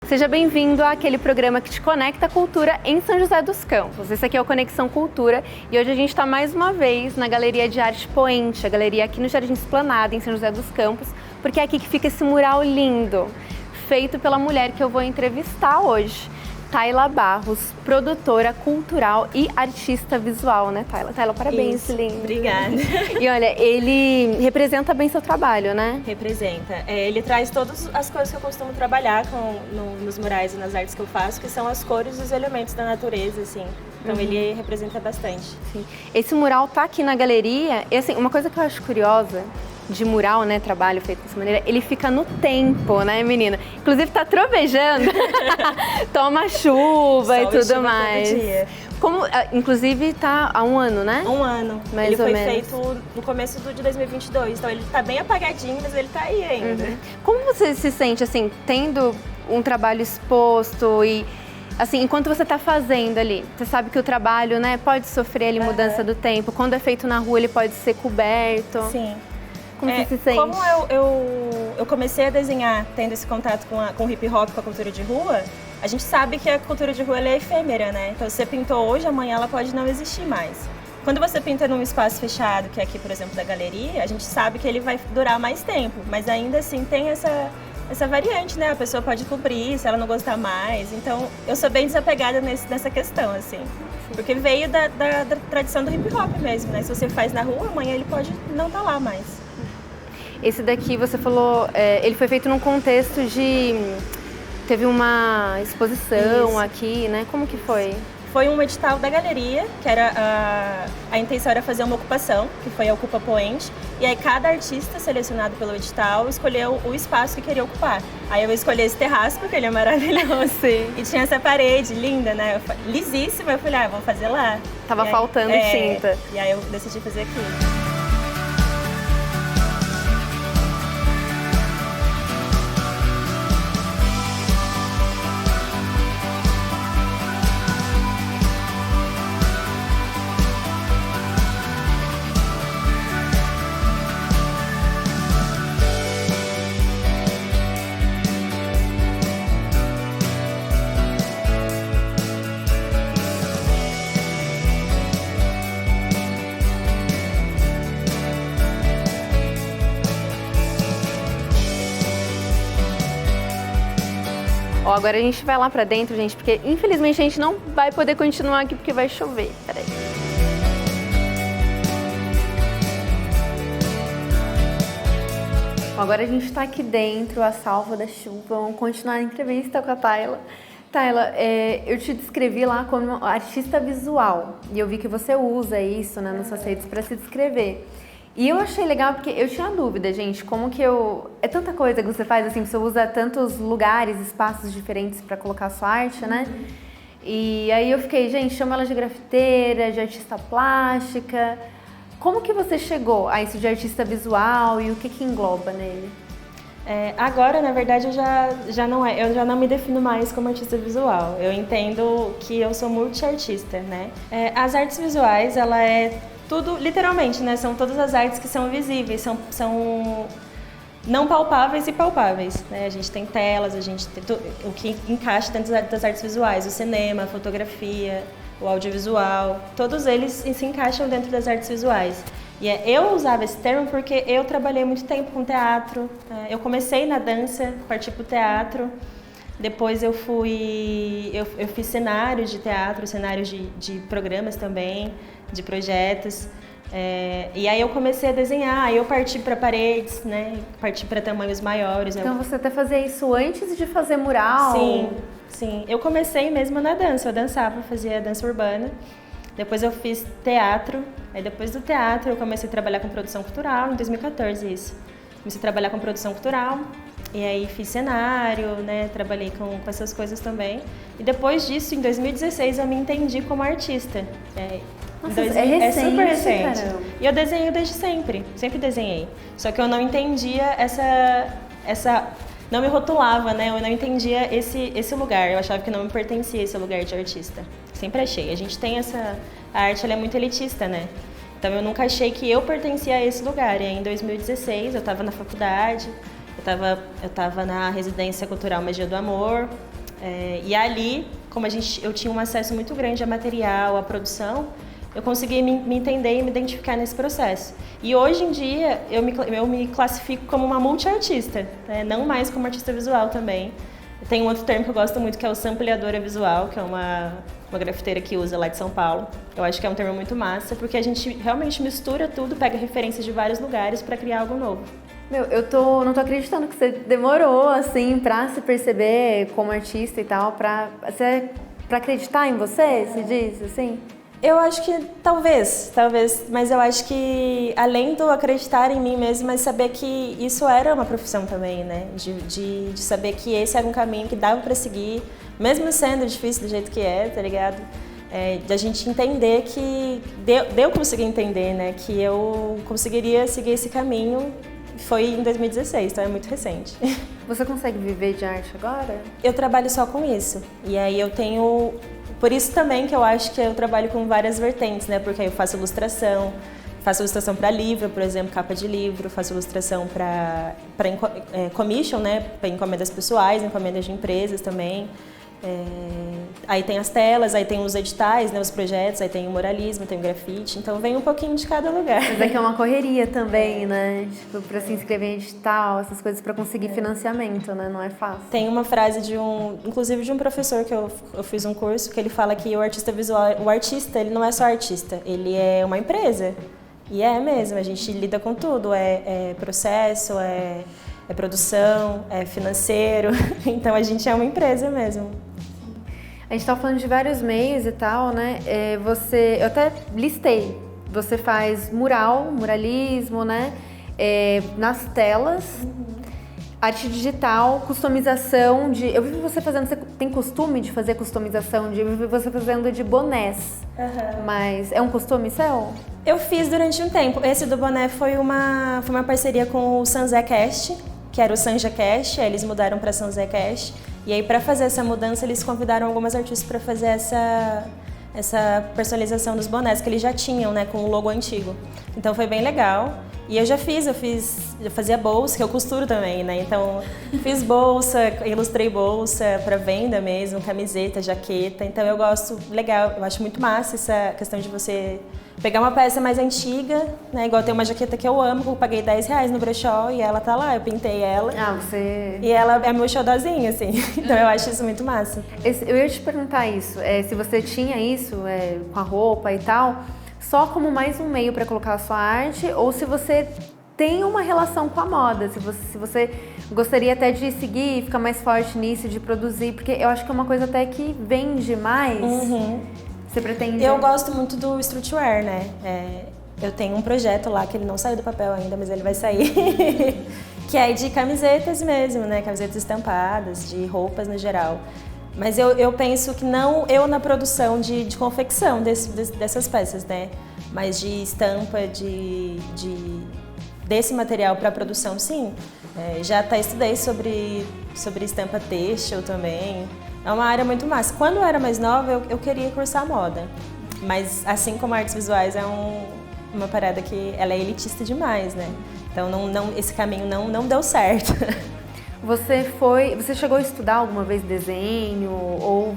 Seja bem-vindo àquele programa que te conecta a cultura em São José dos Campos. Esse aqui é o Conexão Cultura e hoje a gente está mais uma vez na Galeria de Arte Poente, a galeria aqui no Jardim Esplanada, em São José dos Campos, porque é aqui que fica esse mural lindo, feito pela mulher que eu vou entrevistar hoje, Tayla Barros, produtora cultural e artista visual, né, Tayla? Tayla, parabéns, Isso, lindo. obrigada. E olha, ele representa bem seu trabalho, né? Representa. Ele traz todas as coisas que eu costumo trabalhar nos murais e nas artes que eu faço, que são as cores e os elementos da natureza, assim. Então ele representa bastante. Sim. Esse mural tá aqui na galeria e assim, uma coisa que eu acho curiosa de mural, né, trabalho feito dessa maneira, ele fica no tempo, né, menina? Inclusive tá trovejando, toma chuva e tudo mais. Todo dia. Como, inclusive tá há um ano, né? Um ano. Mais ele ou foi menos. feito no começo de 2022, então ele tá bem apagadinho, mas ele tá aí ainda. Como você se sente, assim, tendo um trabalho exposto e, assim, enquanto você tá fazendo ali, você sabe que o trabalho, né, pode sofrer ali mudança do tempo, quando é feito na rua ele pode ser coberto. Sim. Como você se sente? Como eu comecei a desenhar tendo esse contato com o hip hop, com a cultura de rua, a gente sabe que a cultura de rua ela é efêmera, né? Então você pintou hoje, amanhã ela pode não existir mais. Quando você pinta num espaço fechado, que é aqui, por exemplo, da galeria, a gente sabe que ele vai durar mais tempo, mas ainda assim tem essa variante, né? A pessoa pode cobrir se ela não gostar mais. Então eu sou bem desapegada nessa questão, assim. Porque veio da tradição do hip hop mesmo, né? Se você faz na rua, amanhã ele pode não estar lá mais. Esse daqui, você falou, ele foi feito num contexto de... Teve uma exposição Isso. aqui, né? Como que foi? Foi um edital da galeria, que era a intenção era fazer uma ocupação, que foi a Ocupa Poente. E aí cada artista selecionado pelo edital escolheu o espaço que queria ocupar. Aí eu escolhi esse terraço, porque ele é maravilhoso. Sim. E tinha essa parede linda, né? Lisíssima. Eu falei, vou fazer lá. Tava faltando tinta. E aí eu decidi fazer aqui. Ó, agora a gente vai lá pra dentro, gente, porque infelizmente a gente não vai poder continuar aqui porque vai chover. Peraí. Ó, agora a gente tá aqui dentro, a salva da chuva. Vamos continuar a entrevista com a Tayla. Tayla, eu te descrevi lá como artista visual e eu vi que você usa isso, né, nas suas redes para se descrever. E eu achei legal porque eu tinha dúvida, gente, como que é tanta coisa que você faz, assim, você usa tantos lugares, espaços diferentes para colocar a sua arte, né? E aí eu fiquei, gente, chama ela de grafiteira, de artista plástica. Como que você chegou a isso de artista visual e o que engloba nele? Agora, na verdade, eu já não me defino mais como artista visual. Eu entendo que eu sou multiartista, né? As artes visuais, ela é tudo, literalmente, né? São todas as artes que são visíveis, são não palpáveis e palpáveis, né? A gente tem telas, a gente tem o que encaixa dentro das artes visuais, o cinema, a fotografia, o audiovisual, todos eles se encaixam dentro das artes visuais. E eu usava esse termo porque eu trabalhei muito tempo com teatro, eu comecei na dança, parti para o teatro, depois eu fiz cenários de teatro, cenários de programas também, de projetos, e aí eu comecei a desenhar, aí eu parti para paredes, né, parti para tamanhos maiores. Então você até fazia isso antes de fazer mural? Sim, eu comecei mesmo na dança, eu dançava, fazia dança urbana. Depois eu fiz teatro, aí depois do teatro eu comecei a trabalhar com produção cultural, em 2014 isso. Comecei a trabalhar com produção cultural, e aí fiz cenário, né, trabalhei com essas coisas também. E depois disso, em 2016, eu me entendi como artista. Nossa, é super recente. Caramba. E eu desenho desde sempre desenhei. Só que eu não entendia não me rotulava, né? Eu não entendia esse lugar. Eu achava que não me pertencia esse lugar de artista. Sempre achei. A gente tem a arte, ela é muito elitista, né? Então eu nunca achei que eu pertencia a esse lugar. E aí, em 2016, eu estava na faculdade, eu estava na residência cultural Magia do Amor, E ali, como eu tinha um acesso muito grande a material, a produção, eu consegui me entender e me identificar nesse processo. E hoje em dia, eu me classifico como uma multiartista, né? Não mais como artista visual também. Tem um outro termo que eu gosto muito, que é o sampleadora visual, que é uma grafiteira que usa lá de São Paulo. Eu acho que é um termo muito massa, porque a gente realmente mistura tudo, pega referências de vários lugares para criar algo novo. Meu, não tô acreditando que você demorou, assim, pra se perceber como artista e tal, pra acreditar em você, se diz, assim? Eu acho que talvez, mas eu acho que além do acreditar em mim mesma, mas saber que isso era uma profissão também, né? De saber que esse era um caminho que dava pra seguir, mesmo sendo difícil do jeito que é, tá ligado? Da gente entender que eu consegui entender, né? Que eu conseguiria seguir esse caminho. Foi em 2016, então é muito recente. Você consegue viver de arte agora? Eu trabalho só com isso. E aí eu tenho... Por isso também que eu acho que eu trabalho com várias vertentes, né? Porque aí eu faço ilustração para livro, por exemplo, capa de livro, faço ilustração para commission, né? Para encomendas pessoais, encomendas de empresas também. Aí tem as telas, aí tem os editais, né, os projetos, aí tem o muralismo, tem o grafite, então vem um pouquinho de cada lugar. Mas é que é uma correria também, né? Tipo, pra se inscrever em edital, essas coisas pra conseguir financiamento, né? Não é fácil. Tem uma frase inclusive de um professor que eu fiz um curso, que ele fala que o artista visual, o artista, ele não é só artista, ele é uma empresa. E é mesmo, a gente lida com tudo, é processo, é produção, é financeiro, então a gente é uma empresa mesmo. A gente estava falando de vários meios e tal, né? Eu até listei. Você faz muralismo, né? Nas telas, arte digital, customização de... Eu vi você fazendo... Você tem costume de fazer customização? Eu vi você fazendo de bonés. Uhum. Mas é um costume seu? Eu fiz durante um tempo. Esse do boné foi uma parceria com o Sanzé Cast, que era o Sanja Cast, aí eles mudaram para Sanzé Cast. E aí, para fazer essa mudança, eles convidaram algumas artistas para fazer essa personalização dos bonés que eles já tinham, né, com o logo antigo. Então foi bem legal. E eu fazia bolsa, que eu costuro também, né? Então fiz bolsa, ilustrei bolsa para venda mesmo, camiseta, jaqueta. Então eu gosto, legal, eu acho muito massa essa questão de você pegar uma peça mais antiga, né? Igual tem uma jaqueta que eu amo, que eu paguei R$10 no brechó e ela tá lá, eu pintei ela. Você... E ela é meu xodózinho, assim. Então eu acho isso muito massa. Eu ia te perguntar isso, se você tinha isso com a roupa e tal, só como mais um meio para colocar a sua arte, ou se você tem uma relação com a moda, se você gostaria até de seguir, ficar mais forte nisso, de produzir, porque eu acho que é uma coisa até que vende mais. Uhum. Você pretende? Eu gosto muito do streetwear, né? Eu tenho um projeto lá que ele não saiu do papel ainda, mas ele vai sair, que é de camisetas mesmo, né? Camisetas estampadas, de roupas no geral. Mas eu penso que não eu na produção de confecção dessas peças, né? Mas de estampa, desse material para produção, sim. Já até estudei sobre estampa têxtil também. É uma área muito massa. Quando eu era mais nova, eu queria cursar moda. Mas assim como artes visuais é uma parada que ela é elitista demais, né? Então esse caminho não deu certo. Você chegou a estudar alguma vez desenho ou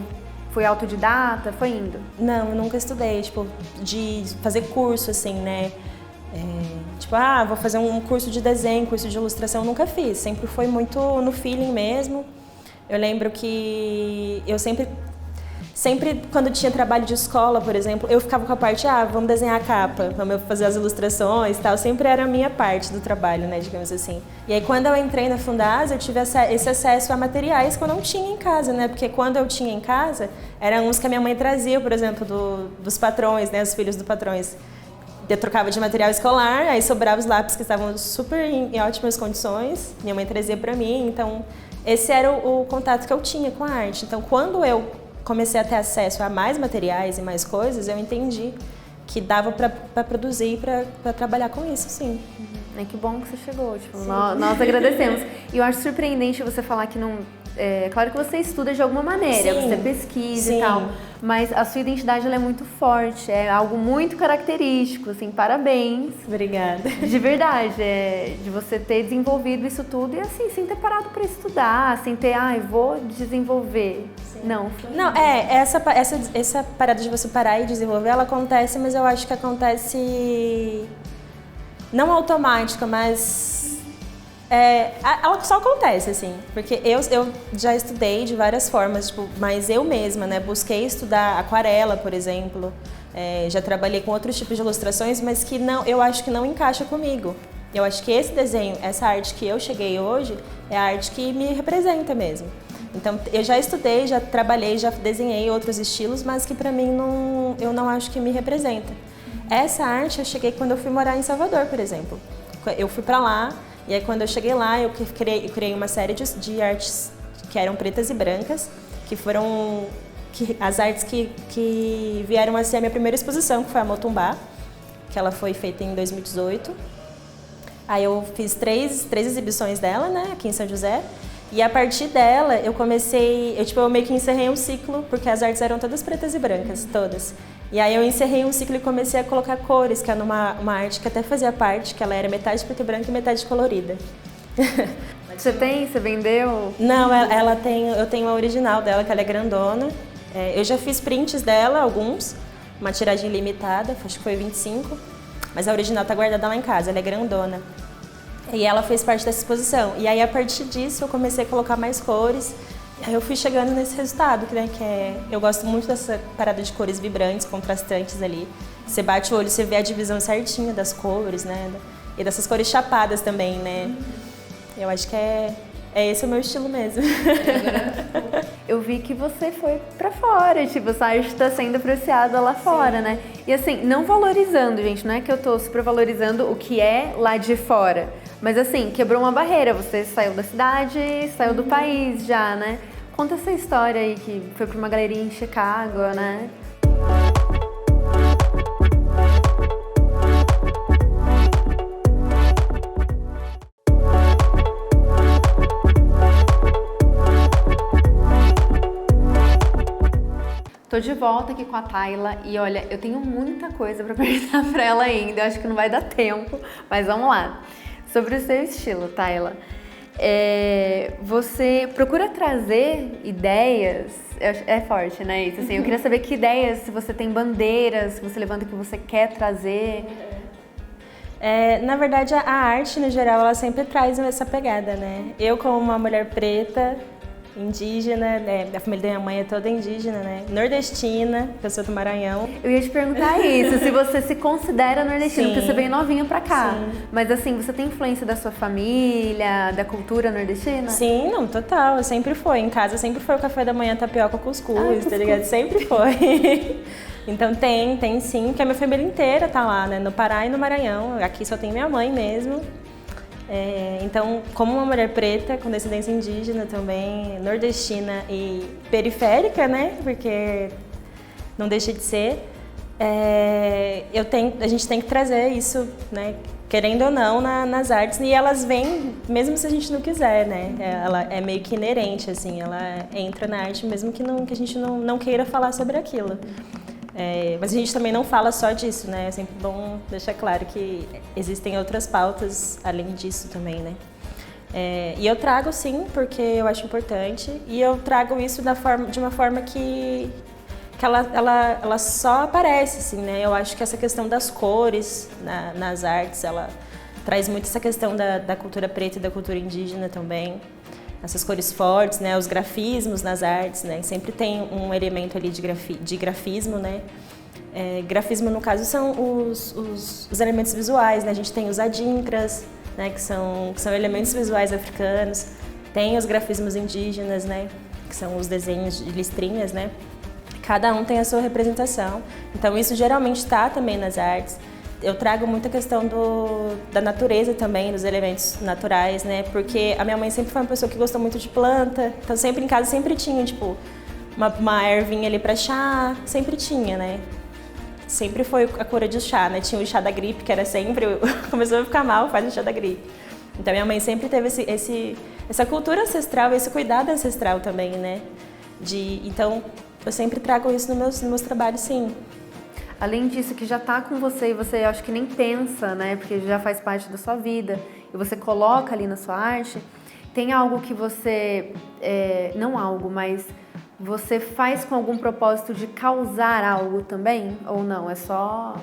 foi autodidata? Foi indo? Não, eu nunca estudei, tipo, de fazer curso, assim, né? Vou fazer um curso de desenho, curso de ilustração, eu nunca fiz. Sempre foi muito no feeling mesmo. Eu lembro que eu sempre quando tinha trabalho de escola, por exemplo, eu ficava com a parte, vamos desenhar a capa, vamos fazer as ilustrações e tal. Sempre era a minha parte do trabalho, né, digamos assim. E aí, quando eu entrei na Fundasa, eu tive esse acesso a materiais que eu não tinha em casa, né? Porque quando eu tinha em casa, eram uns que a minha mãe trazia, por exemplo, dos patrões, né, os filhos dos patrões. Eu trocava de material escolar, aí sobrava os lápis que estavam super em ótimas condições, minha mãe trazia para mim, então esse era o contato que eu tinha com a arte. Então, quando eu comecei a ter acesso a mais materiais e mais coisas, eu entendi que dava para produzir e para trabalhar com isso, sim. Que bom que você chegou, tipo, nós agradecemos. E eu acho surpreendente você falar que não... claro que você estuda de alguma maneira, Sim. você pesquisa Sim. e tal, mas a sua identidade ela é muito forte, é algo muito característico, assim, parabéns. Obrigada. De verdade, de você ter desenvolvido isso tudo e assim, sem ter parado para estudar, sem ter, vou desenvolver. Sim. Não. Não, essa parada de você parar e desenvolver, ela acontece, mas eu acho que acontece não automática, mas ela só acontece, assim, porque eu já estudei de várias formas, tipo, mas eu mesma, né, busquei estudar aquarela, por exemplo, já trabalhei com outros tipos de ilustrações, mas que não, eu acho que não encaixa comigo. Eu acho que esse desenho, essa arte que eu cheguei hoje, é a arte que me representa mesmo. Então, eu já estudei, já trabalhei, já desenhei outros estilos, mas que pra mim eu não acho que me representa. Essa arte eu cheguei quando eu fui morar em Salvador, por exemplo. Eu fui pra lá, e aí quando eu cheguei lá, eu criei uma série de artes que eram pretas e brancas, que foram as artes que vieram a ser a minha primeira exposição, que foi a Motumbá, que ela foi feita em 2018. Aí eu fiz três exibições dela, né, aqui em São José. E a partir dela, eu meio que encerrei um ciclo, porque as artes eram todas pretas e brancas, todas. E aí eu encerrei um ciclo e comecei a colocar cores, que era uma arte que até fazia parte, que ela era metade preta e branca e metade colorida. Você tem? Você vendeu? Não, eu tenho a original dela, que ela é grandona. Eu já fiz prints dela, alguns, uma tiragem limitada, acho que foi 25, mas a original tá guardada lá em casa, ela é grandona. E ela fez parte dessa exposição. E aí, a partir disso, eu comecei a colocar mais cores. E aí eu fui chegando nesse resultado, eu gosto muito dessa parada de cores vibrantes, contrastantes ali. Você bate o olho, você vê a divisão certinha das cores, né? E dessas cores chapadas também, né? Eu acho que esse o meu estilo mesmo. Eu vi que você foi pra fora, tipo, essa arte tá sendo apreciada lá fora, né? E assim, não valorizando, gente, não é que eu tô super valorizando o que é lá de fora, mas assim, quebrou uma barreira, você saiu da cidade, saiu do país já, né? Conta essa história aí, que foi pra uma galeria em Chicago, né? Tô de volta aqui com a Tayla e olha, eu tenho muita coisa pra perguntar pra ela ainda, eu acho que não vai dar tempo, mas vamos lá. Sobre o seu estilo, Tayla, você procura trazer ideias, é forte, né, isso assim, eu queria saber que ideias, se você tem bandeiras, que você levanta que você quer trazer. Na verdade, a arte, no geral, ela sempre traz essa pegada, né? Eu, como uma mulher preta, indígena, né? A família da minha mãe é toda indígena, né? Nordestina, que eu sou do Maranhão. Eu ia te perguntar isso, se você se considera nordestina, Sim. porque você veio novinha pra cá. Sim. Mas assim, você tem influência da sua família, da cultura nordestina? Sim, não, total. Sempre foi. Em casa sempre foi o café da manhã tapioca cuscuz, cuscuz. Tá ligado? Sempre foi. Então tem sim, porque a minha família inteira tá lá, né? No Pará e no Maranhão. Aqui só tem minha mãe mesmo. Então, como uma mulher preta, com descendência indígena também, nordestina e periférica, né? Porque não deixa de ser, a gente tem que trazer isso, né? Querendo ou não, nas artes. E elas vêm, mesmo se a gente não quiser, né? Ela é meio que inerente, assim. Ela entra na arte mesmo que a gente não queira falar sobre aquilo. Mas a gente também não fala só disso, né? É sempre bom deixar claro que existem outras pautas além disso também, né? E eu trago sim, porque eu acho importante, e eu trago isso de uma forma que ela só aparece, assim, né? Eu acho que essa questão das cores nas artes, ela traz muito essa questão da cultura preta e da cultura indígena também. Essas cores fortes, né, os grafismos nas artes, né, sempre tem um elemento ali de grafismo, né. Grafismo, no caso, são os elementos visuais, né, a gente tem os adinkras, né, que são elementos visuais africanos, tem os grafismos indígenas, né, que são os desenhos de listrinhas, né, cada um tem a sua representação, então isso geralmente está também nas artes. Eu trago muita questão da natureza também, dos elementos naturais, né? Porque a minha mãe sempre foi uma pessoa que gostou muito de planta, então sempre em casa sempre tinha, tipo, uma ervinha ali pra chá, sempre tinha, né? Sempre foi a cura de chá, né? Tinha o chá da gripe, que era sempre, começou a ficar mal, faz o chá da gripe. Então minha mãe sempre teve essa cultura ancestral, esse cuidado ancestral também, né? Então, eu sempre trago isso nos meus trabalhos, sim. Além disso, que já tá com você e você acho que nem pensa, né? Porque já faz parte da sua vida e você coloca ali na sua arte, tem algo que você, não algo, mas você faz com algum propósito de causar algo também? Ou não? É só...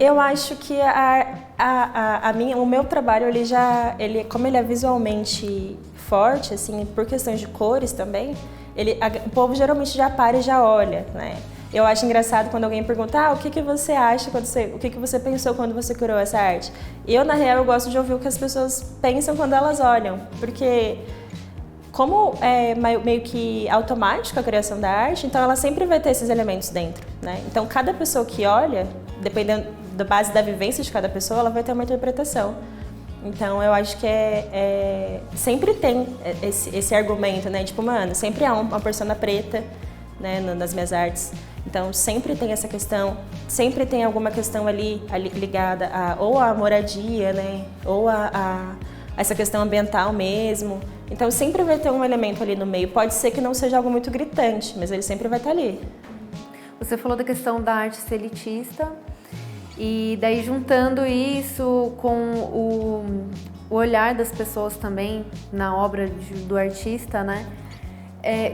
Eu acho que o meu trabalho, como ele é visualmente forte, assim, por questões de cores também, o povo geralmente já para e já olha, né? Eu acho engraçado quando alguém pergunta, o que você acha, o que você pensou quando você criou essa arte? Eu, na real, eu gosto de ouvir o que as pessoas pensam quando elas olham, porque como é meio que automático a criação da arte, então ela sempre vai ter esses elementos dentro, né? Então, cada pessoa que olha, dependendo da base da vivência de cada pessoa, ela vai ter uma interpretação. Então, eu acho que sempre tem esse argumento, né? Tipo, mano, sempre há uma persona preta, né, nas minhas artes. Então, sempre tem essa questão, sempre tem alguma questão ali ligada ou à moradia, né? Ou a essa questão ambiental mesmo. Então, sempre vai ter um elemento ali no meio. Pode ser que não seja algo muito gritante, mas ele sempre vai estar ali. Você falou da questão da arte ser elitista, e daí juntando isso com o olhar das pessoas também na obra do artista, né?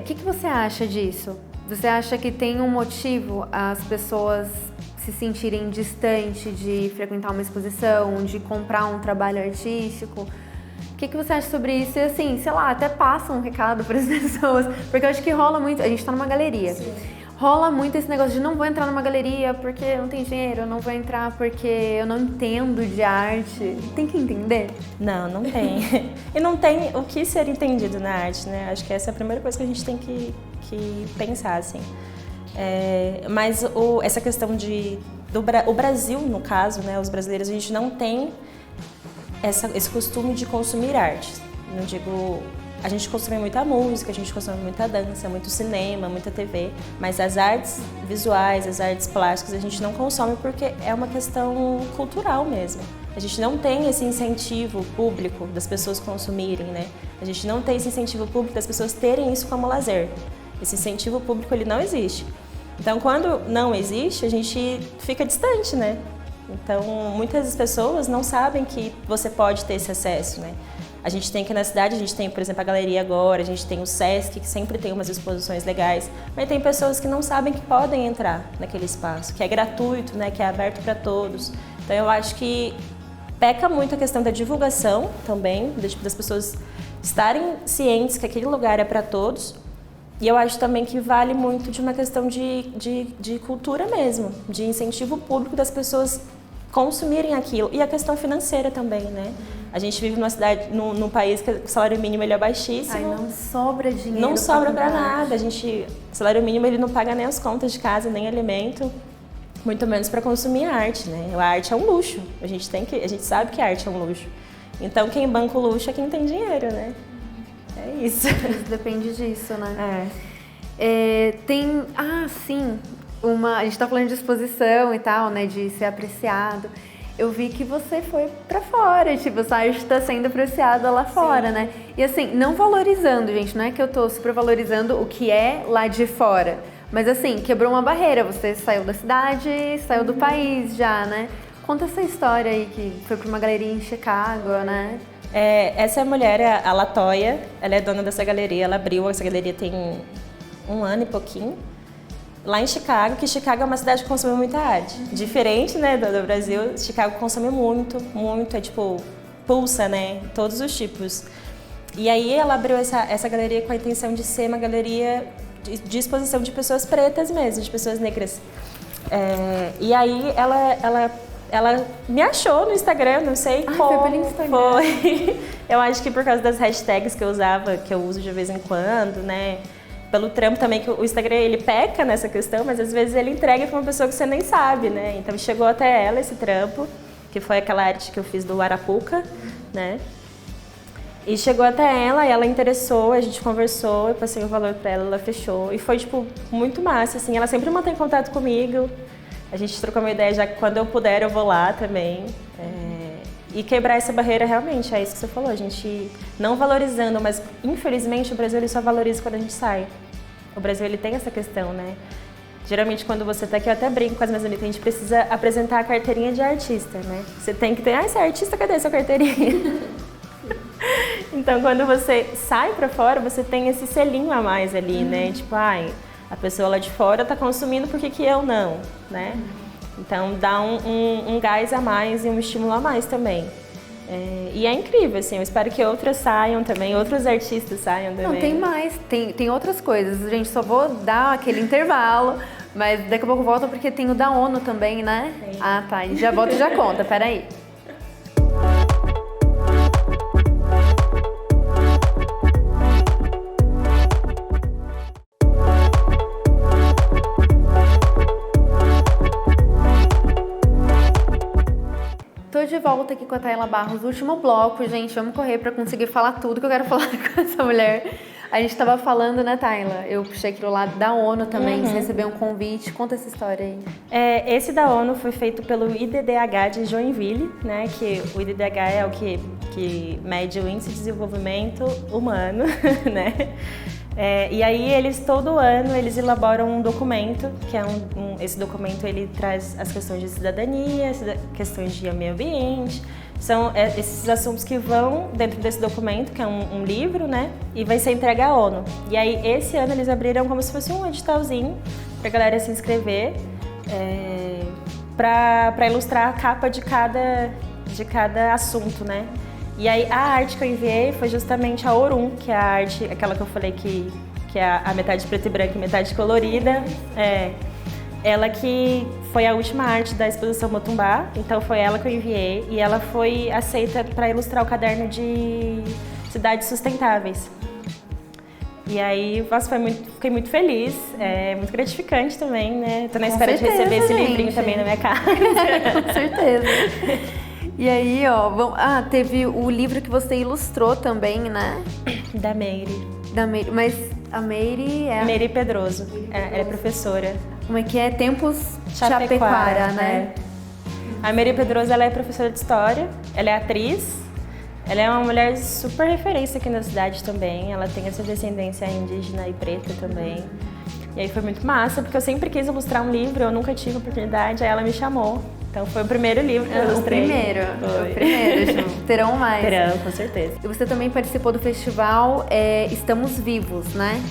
O que você acha disso? Você acha que tem um motivo as pessoas se sentirem distantes de frequentar uma exposição, de comprar um trabalho artístico? O que você acha sobre isso? E assim, sei lá, até passa um recado para as pessoas, porque eu acho que rola muito, a gente está numa galeria. Sim. Rola muito esse negócio de não vou entrar numa galeria porque eu não tenho dinheiro, eu não vou entrar porque eu não entendo de arte. Tem que entender? Não tem. E não tem o que ser entendido na arte, né? Acho que essa é a primeira coisa que a gente tem que pensar, assim. Mas essa questão o Brasil, no caso, né? Os brasileiros, a gente não tem esse costume de consumir arte. Não digo... A gente consome muita música, a gente consome muita dança, muito cinema, muita TV, mas as artes visuais, as artes plásticas, a gente não consome porque é uma questão cultural mesmo. A gente não tem esse incentivo público das pessoas consumirem, né? A gente não tem esse incentivo público das pessoas terem isso como lazer. Esse incentivo público, ele não existe. Então, quando não existe, a gente fica distante, né? Então, muitas pessoas não sabem que você pode ter esse acesso, né? A gente tem aqui na cidade, a gente tem, por exemplo, a Galeria Agora, a gente tem o Sesc, que sempre tem umas exposições legais, mas tem pessoas que não sabem que podem entrar naquele espaço, que é gratuito, né, que é aberto para todos. Então, eu acho que peca muito a questão da divulgação também, das pessoas estarem cientes que aquele lugar é para todos. E eu acho também que vale muito de uma questão de cultura mesmo, de incentivo público das pessoas consumirem aquilo. E a questão financeira também, né? A gente vive numa cidade, num país que o salário mínimo ele é baixíssimo. Ai, não sobra dinheiro. Não sobra pra nada. O salário mínimo ele não paga nem as contas de casa, nem alimento, muito menos para consumir arte, né? A arte é um luxo. A gente sabe que a arte é um luxo. Então quem banca o luxo é quem tem dinheiro, né? É isso. Depende disso, né? Sim. A gente tá falando de exposição e tal, né? De ser apreciado. Eu vi que você foi pra fora, tipo, essa arte tá sendo apreciada lá fora, né? E assim, não valorizando, gente, não é que eu tô super valorizando o que é lá de fora, mas assim, quebrou uma barreira, você saiu da cidade, saiu do país já, né? Conta essa história aí, que foi pra uma galeria em Chicago, né? Essa mulher é a Latoya, ela é dona dessa galeria, ela abriu essa galeria tem um ano e pouquinho. Lá em Chicago, que Chicago é uma cidade que consome muita arte. Diferente, né, do Brasil, Chicago consome muito, muito, tipo, pulsa, né, todos os tipos. E aí ela abriu essa galeria com a intenção de ser uma galeria de exposição de pessoas pretas mesmo, de pessoas negras. E aí ela me achou no Instagram, não sei como. Foi pelo Instagram. Foi. Eu acho que por causa das hashtags que eu usava, que eu uso de vez em quando, né, pelo trampo também, que o Instagram ele peca nessa questão, mas às vezes ele entrega para uma pessoa que você nem sabe, né? Então chegou até ela esse trampo, que foi aquela arte que eu fiz do Arapuca, né? E chegou até ela, e ela interessou, a gente conversou, eu passei o valor para ela fechou. E foi, tipo, muito massa, assim. Ela sempre mantém contato comigo, a gente trocou uma ideia, já que quando eu puder eu vou lá também. E quebrar essa barreira realmente, é isso que você falou, a gente não valorizando, mas infelizmente o Brasil ele só valoriza quando a gente sai. O Brasil ele tem essa questão, né? Geralmente quando você tá aqui, eu até brinco com as minhas amigas, a gente precisa apresentar a carteirinha de artista, né? Você tem que ter, você é artista, cadê a sua carteirinha? Então quando você sai pra fora, você tem esse selinho a mais ali, né? Tipo, a pessoa lá de fora tá consumindo, por que eu não, né? Então dá um gás a mais e um estímulo a mais também. E é incrível, assim, eu espero que outras saiam também, outros artistas saiam também. Não, tem mais, tem outras coisas. Gente, só vou dar aquele intervalo, mas daqui a pouco volta porque tem o da ONU também, né? Tem. Ah, tá, já volta e já conta, peraí. Tô de volta aqui com a Tayla Barros, último bloco, gente, vamos correr pra conseguir falar tudo que eu quero falar com essa mulher. A gente tava falando, né, Tayla? Eu puxei aquilo lá da ONU também, você recebeu um convite, conta essa história aí. Esse da ONU foi feito pelo IDDH de Joinville, né, que o IDDH é o que mede o Índice de Desenvolvimento Humano, né? E aí eles todo ano eles elaboram um documento, que é esse documento ele traz as questões de cidadania, questões de meio ambiente, são esses assuntos que vão dentro desse documento, que é um livro, né, e vai ser entregue à ONU. E aí esse ano eles abriram como se fosse um editalzinho pra galera se inscrever, pra ilustrar a capa de cada assunto, né. E aí a arte que eu enviei foi justamente a Orum, que é a arte, aquela que eu falei que é a metade preta e branca e metade colorida. Ela que foi a última arte da exposição Motumbá, então foi ela que eu enviei e ela foi aceita para ilustrar o caderno de cidades sustentáveis. E aí, nossa, fiquei muito feliz, muito gratificante também, né? Tô na espera de receber esse livrinho também na minha casa. Com certeza. E aí, teve o livro que você ilustrou também, né? Da Meire. Mas a Meire é... Meire Pedroso. Ela é professora. Como é que é? Tempos Chapecquara, né? A Meire Pedroso, ela é professora de história, ela é atriz, ela é uma mulher super referência aqui na cidade também, ela tem essa descendência indígena e preta também. E aí foi muito massa, porque eu sempre quis ilustrar um livro, eu nunca tive oportunidade, aí ela me chamou. Então foi o primeiro livro que eu ilustrei. O primeiro, terão mais. Terão, com certeza. E você também participou do festival Estamos Vivos, né?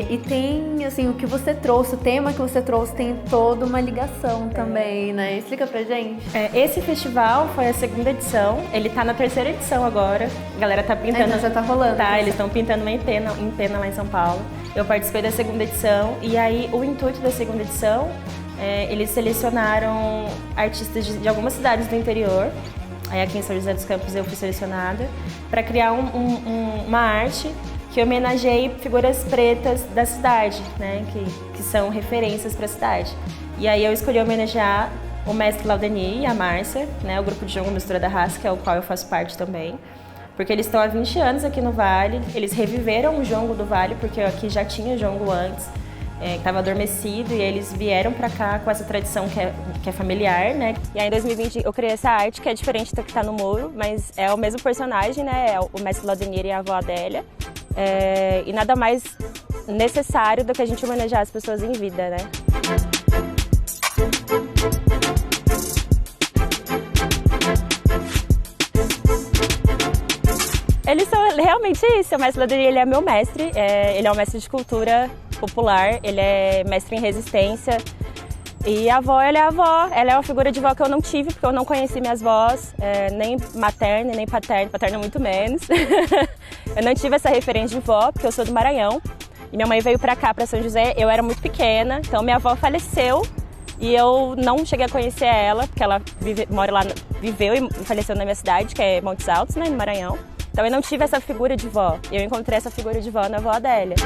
E tem, assim, o que você trouxe, o tema que você trouxe tem toda uma ligação também, né? Explica pra gente. Esse festival foi a segunda edição, ele tá na terceira edição agora, a galera tá pintando. Então já tá rolando. Tá, eles estão pintando uma em Pena lá em São Paulo. Eu participei da segunda edição e aí o intuito da segunda edição, eles selecionaram artistas de algumas cidades do interior. Aí aqui em São José dos Campos eu fui selecionada para criar uma arte que homenageie figuras pretas da cidade, né, que são referências para a cidade. E aí eu escolhi homenagear o mestre Laudemir e a Márcia, né, o grupo de jongo Mistura da Raça, que é o qual eu faço parte também. Porque eles estão há 20 anos aqui no Vale, eles reviveram o jongo do Vale, porque aqui já tinha jongo antes, estava adormecido, e eles vieram para cá com essa tradição que é familiar, né? E aí em 2020 eu criei essa arte que é diferente do que está no muro, mas é o mesmo personagem, né? É o mestre Laudemir e a avó Adélia. E nada mais necessário do que a gente homenagear as pessoas em vida, né? Eles são realmente isso, o mestre Laudemir, ele é meu mestre, ele é um mestre de cultura popular, ele é mestre em resistência. E a avó, ela é uma figura de vó que eu não tive, porque eu não conheci minhas vós, nem materna, nem paterna muito menos. Eu não tive essa referência de vó, porque eu sou do Maranhão. E minha mãe veio pra cá, pra São José, eu era muito pequena, então minha avó faleceu. E eu não cheguei a conhecer ela, porque ela viveu e faleceu na minha cidade, que é Montes Altos, né, no Maranhão. Então eu não tive essa figura de vó. Eu encontrei essa figura de vó na avó Adélia.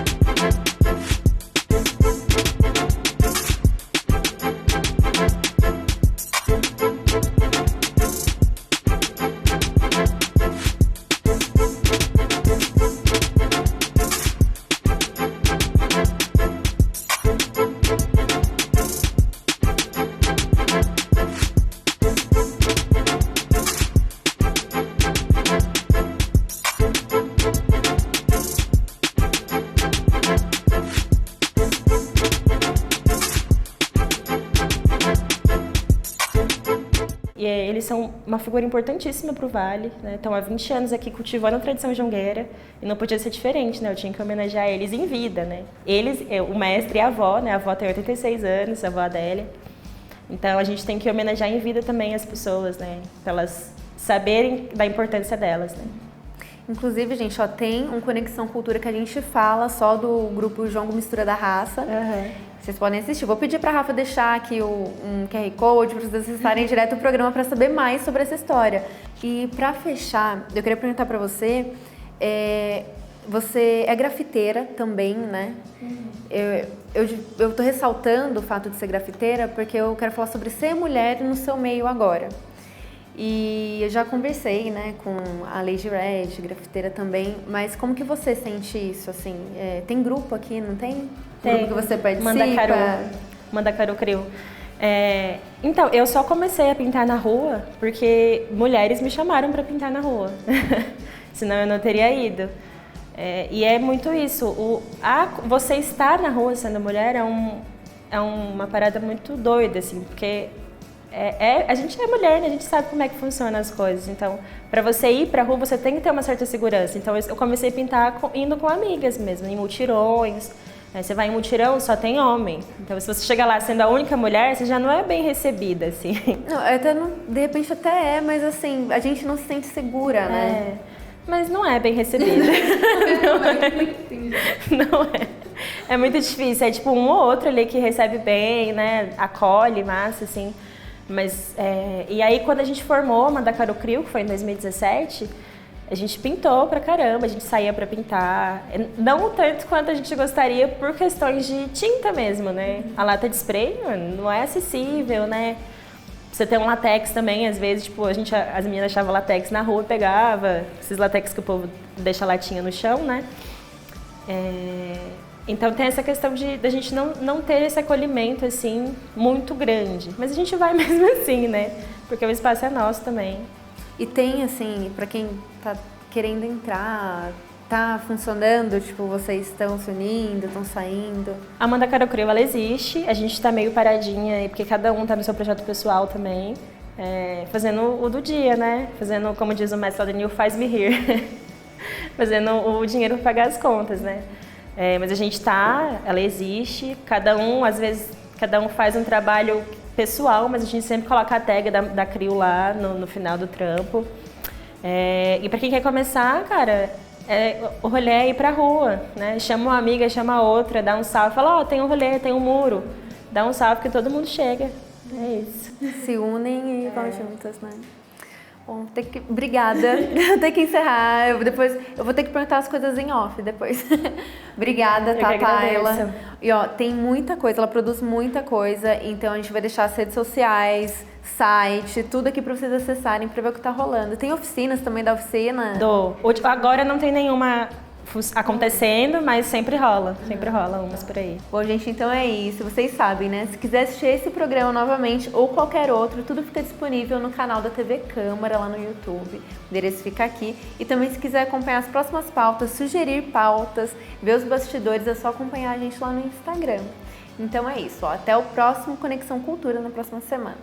uma figura importantíssima para o Vale, né? Estão há 20 anos aqui cultivando a tradição jongueira e não podia ser diferente, né? Eu tinha que homenagear eles em vida, né? Eles, o mestre e a avó, né? A avó tem 86 anos, a avó Adélia. Então a gente tem que homenagear em vida também as pessoas, né? Para elas saberem da importância delas, né? Inclusive, gente, ó, tem um Conexão Cultura que a gente fala só do grupo Jongo Mistura da Raça. Vocês podem assistir. Vou pedir pra Rafa deixar aqui um QR Code para vocês acessarem direto o programa para saber mais sobre essa história. E para fechar, eu queria perguntar para você, você é grafiteira também, né? Eu tô ressaltando o fato de ser grafiteira porque eu quero falar sobre ser mulher no seu meio agora. E eu já conversei, né, com a Lady Red, grafiteira também, mas como que você sente isso, assim? Tem grupo aqui, não tem? Tem. Grupo que você participa? Mandacaru Crew. Então, eu só comecei a pintar na rua porque mulheres me chamaram para pintar na rua, senão eu não teria ido. E é muito isso, você estar na rua sendo mulher é uma parada muito doida, assim, porque a gente é mulher, né? A gente sabe como é que funcionam as coisas. Então, para você ir pra rua, você tem que ter uma certa segurança. Então, eu comecei a pintar indo com amigas mesmo, em mutirões. Você vai em mutirão, só tem homem. Então, se você chegar lá sendo a única mulher, você já não é bem recebida, assim. Não, de repente até mas assim, a gente não se sente segura, né? Mas não é bem recebida. Não é. É muito difícil. É tipo um ou outro ali que recebe bem, né? Acolhe, massa, assim. Mas, e aí, quando a gente formou a Mandacaru Crew, que foi em 2017, a gente pintou pra caramba, a gente saía pra pintar. Não tanto quanto a gente gostaria por questões de tinta mesmo, né? A lata de spray não é acessível, né? Você tem um latex também, às vezes, tipo, as meninas achavam latex na rua e pegava. Esses latex que o povo deixa a latinha no chão, né? Então tem essa questão da gente não ter esse acolhimento, assim, muito grande. Mas a gente vai mesmo assim, né? Porque o espaço é nosso também. E tem, assim, pra quem tá querendo entrar, tá funcionando? Tipo, vocês estão se unindo, estão saindo? A Mandacaru Crew, ela existe. A gente tá meio paradinha aí, porque cada um tá no seu projeto pessoal também. Fazendo o do dia, né? Fazendo, como diz o mestre Adenil, faz-me rir. Fazendo o dinheiro pra pagar as contas, né? Mas a gente ela existe, às vezes, cada um faz um trabalho pessoal, mas a gente sempre coloca a tag da Crew lá no final do trampo. E pra quem quer começar, cara, o rolê é ir pra rua, né? Chama uma amiga, chama a outra, dá um salve, fala, tem um rolê, tem um muro. Dá um salve que todo mundo chega. É isso. Se unem e vão juntas, né? Bom, obrigada. Eu tenho que encerrar. Eu vou ter que perguntar as coisas em off depois. Obrigada, tá, Tayla? E ó, tem muita coisa, ela produz muita coisa, então a gente vai deixar as redes sociais, site, tudo aqui pra vocês acessarem pra ver o que tá rolando. Tem oficinas também da oficina? Agora não tem nenhuma acontecendo, mas sempre rola umas por aí. Bom, gente, então é isso. Vocês sabem, né? Se quiser assistir esse programa novamente ou qualquer outro, tudo fica disponível no canal da TV Câmara lá no YouTube. O endereço fica aqui. E também, se quiser acompanhar as próximas pautas, sugerir pautas, ver os bastidores, é só acompanhar a gente lá no Instagram. Então é isso. Ó. Até o próximo Conexão Cultura na próxima semana.